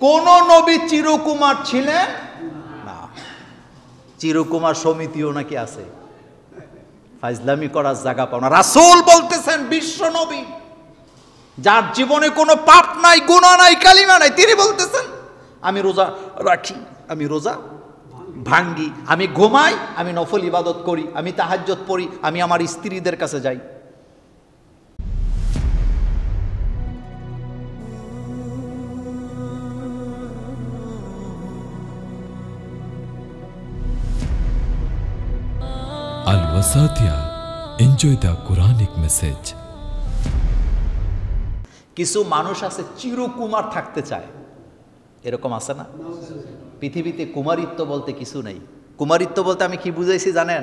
কোন নবী চিরকুমার ছিলেন না। চিরকুমার সমিতিও নাকি আছে, ফাজলামি করার জায়গা পাও না। রাসূল বলতেছেন বিশ্ব নবী, যার জীবনে কোনো পাপ নাই, গুনাহ নাই, কালিমা নাই, তিনি বলতেছেন আমি রোজা রাখি, আমি রোজা ভাঙ্গি, আমি ঘুমাই, আমি নফল ইবাদত করি, আমি তাহাজ্জুদ পড়ি, আমি আমার স্ত্রীদের কাছে যাই। Al Wasatia, enjoy the Quranic message. কিছু মানুষ আছে চিরকুমার থাকতে চায়, এরকম আছে না? পৃথিবীতে কুমারিত্ব বলতে কিছু নেই। কুমারিত্ব বলতে আমি কি বুঝাইছি জানেন?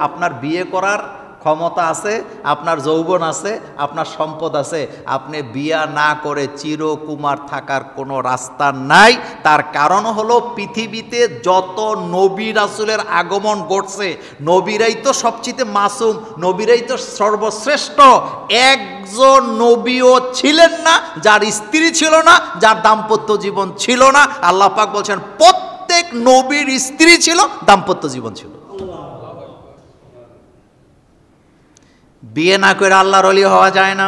আপনার বিয়ে করার ক্ষমতা আছে, আপনার যৌবন আছে, আপনার সম্পদ আছে, আপনি বিয়া না করে চিরকুমার থাকার কোনো রাস্তা নাই। তার কারণ হলো পৃথিবীতে যত নবী রাসূলের আগমন ঘটছে, নবীরাই তো সবচেয়ে মাসুম, নবীরাই তো সর্বশ্রেষ্ঠ। একজন নবীও ছিলেন না যার স্ত্রী ছিল না, যার দাম্পত্য জীবন ছিল না। আল্লাহ পাক বলছেন প্রত্যেক নবীর স্ত্রী ছিল, দাম্পত্য জীবন ছিল। বিয়ে না করে আল্লাহর ওলি হওয়া যায় না।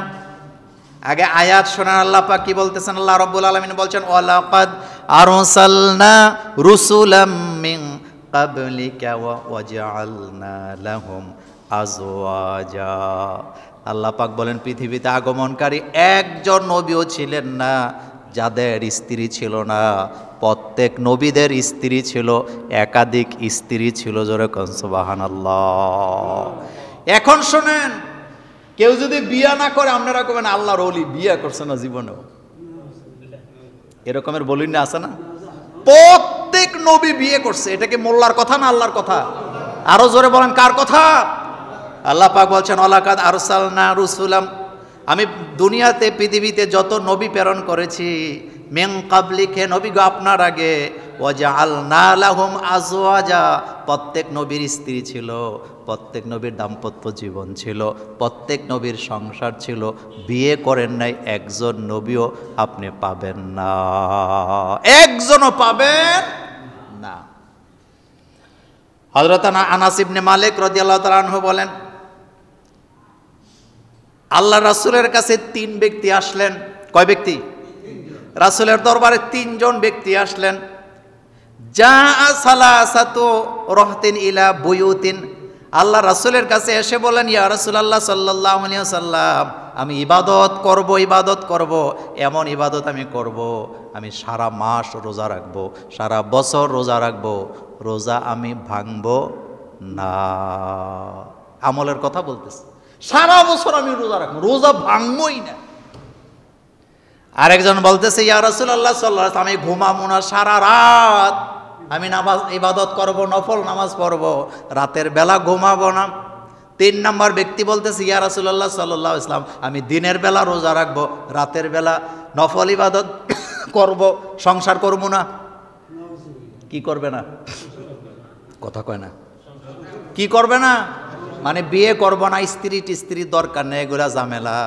আগে আয়াত শোনার, আল্লাহ পাক কি বলতেছেন? আল্লাহ রাব্বুল আলামিন বলছেন ওয়ালাকাদ আরসালনা রুসুলাম মিন ক্বাবলিকা ওয়া জাআলনা লাহুম আজওয়াজা। আল্লাহ পাক বলেন পৃথিবীতে আগমনকারী একজন নবীও ছিলেন না যাদের স্ত্রী ছিল না। প্রত্যেক নবীদের স্ত্রী ছিল, একাধিক স্ত্রী ছিল। জোরে কোন সুবহানাল্লাহ। এখন শোনেন, কেউ যদি বিয়া না করে আপনারা কবেন আল্লাহর ওলি বিয়া করছে না জীবনেও, এরকমের বলিন না, আছে না? প্রত্যেক নবী বিয়ে করছে। এটা কি মোল্লার কথা না আল্লাহর কথা? আরো জোরে বলেন কার কথা? আল্লাহ পাক বলছেন ওয়ালাকাদ আরসালনা রুসুলাম, আমি দুনিয়াতে পৃথিবীতে যত নবী প্রেরণ করেছি, মিন ক্বাবলিকা, নবী গো আপনার আগে, ওয়া জাআলনা লাহুম আজওয়াজা, প্রত্যেক নবীর স্ত্রী ছিল, প্রত্যেক নবীর দাম্পত্য জীবন ছিল, প্রত্যেক নবীর সংসার ছিল। বিয়ে করেন নাই একজন নবীও আপনি পাবেন না, একজনও পাবেন না। হযরত আনাস ইবনে মালিক রাদিয়াল্লাহু তাআলা আনহু বলেন, আল্লাহ রাসূলের কাছে 3 ব্যক্তি আসলেন। কয় ব্যক্তি? রাসূলের দরবারে 3 জন ব্যক্তি আসলেন। জাআ সালাসাতু রাহতিন ইলা বুয়ুতিন, আল্লাহ রাসূলের কাছে এসে বলেন ইয়া রাসূলুল্লাহ সাল্লাল্লাহু আলাইহি ওয়াসাল্লাম, আমি ইবাদত করব, এমন ইবাদত আমি করব, আমি সারা মাস রোজা রাখবো, সারা বছর রোজা রাখবো, রোজা আমি ভাঙবো না। আমলের কথা বলতেছে, সারা বছর আমি রোজা রাখবো, রোজা ভাঙবই না। আরেকজন বলতেছে ইয়া রাসূলুল্লাহ সাল্লাল্লাহু আলাইহি ওয়াসাল্লাম, আমি ঘুমাবো না, সারা রাত আমি নামাজ ইবাদত করব, নফল নামাজ পড়ব, রাতের বেলা ঘুমাবো না। 3 নম্বর ব্যক্তি বলতেছে ইয়া রাসূলুল্লাহ সাল্লাল্লাহু আলাইহি ওয়াসাল্লাম, আমি দিনের বেলা রোজা রাখবো, রাতের বেলা নফল ইবাদত করব, সংসার করব না। কি করবে না? কথা কয় না, কি করবে না? মানে বিয়ে করব না, স্ত্রী দরকার নেই, এগুলা ঝামেলা,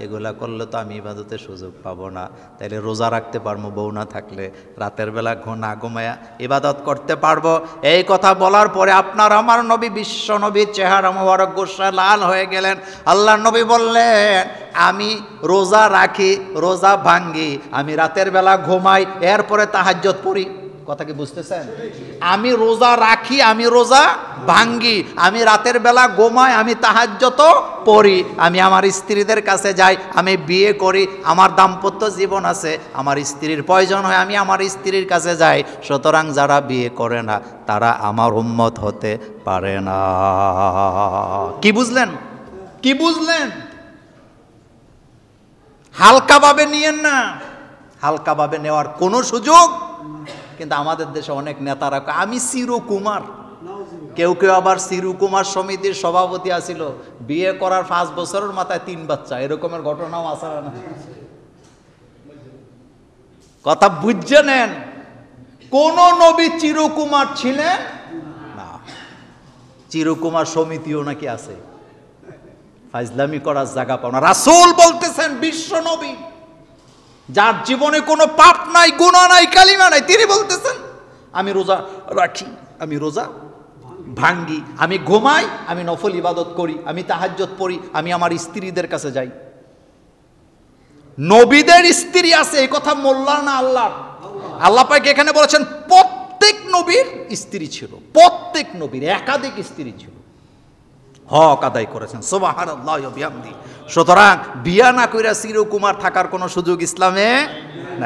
এগুলা করলে তো আমি ইবাদতের সুযোগ পাবো না। তাইলে রোজা রাখতে পারবো বউ না থাকলে, রাতের বেলা না ঘুমায়া ইবাদত করতে পারবো। এই কথা বলার পরে আপনার আমার নবী, বিশ্ব নবীর চেহারা মোবারক গোসা লাল হয়ে গেলেন। আল্লাহর নবী বললেন আমি রোজা রাখি, রোজা ভাঙ্গি, আমি রাতের বেলা ঘুমাই, এরপরে তাহাজ্জুদ পড়ি। কথা কি বুঝতেছেন? আমি রোজা রাখি, আমি রোজা ভাঙ্গি, আমি রাতের বেলা ঘুমাই, আমি তাহাজ্জুদ পড়ি, আমি আমার স্ত্রীদের কাছে যাই, আমি বিয়ে করি, আমার দাম্পত্য জীবন আছে, আমার স্ত্রীর প্রয়োজন হয়, আমি আমার স্ত্রীর কাছে যাই। সুতরাং যারা বিয়ে করে না তারা আমার উম্মত হতে পারে না। কি বুঝলেন? কি বুঝলেন? হালকাভাবে নিয়েন না, হালকাভাবে নেওয়ার কোনো সুযোগ। কিন্তু আমাদের দেশে অনেক নেতারা আমি চিরকুমার, কেউ আবার চিরকুমার সমিতির সভাপতি আছিল, বিয়ে করার 5 বছরের মাথায় 3 বাচ্চা, এরকমের ঘটনাও আছে না? কথা বুঝে নেন, কোন নবী চিরকুমার ছিলেন না। চিরকুমার সমিতিও নাকি আছে, ফাজলামি করার জায়গা পাও না। রাসূল বলতেছেন বিশ্ব নবী, যার জীবনে কোনো পাপ নাই, গুনাহ নাই, কালিমা নাই, তিনি বলতেছেন আমি রোজা রাখি, আমি রোজা ভাঙ্গি, আমি ঘুমাই, আমি নফল ইবাদত করি, আমি তাহাজ্জুদ পড়ি, আমি আমার স্ত্রীদের কাছে যাই। নবীদের স্ত্রী আছে, এই কথা মোল্লার না আল্লাহর? আল্লাহ পাক এখানে বলেছেন প্রত্যেক নবীর স্ত্রী ছিল, প্রত্যেক নবীর একাধিক স্ত্রী ছিল, হক আদায় করেছেন। সুবহানাল্লাহি ওয়া বিহামদিহি। সুতরাং বিয়া না কইরা চিরকুমার থাকার কোনো সুযোগ ইসলামে নাই।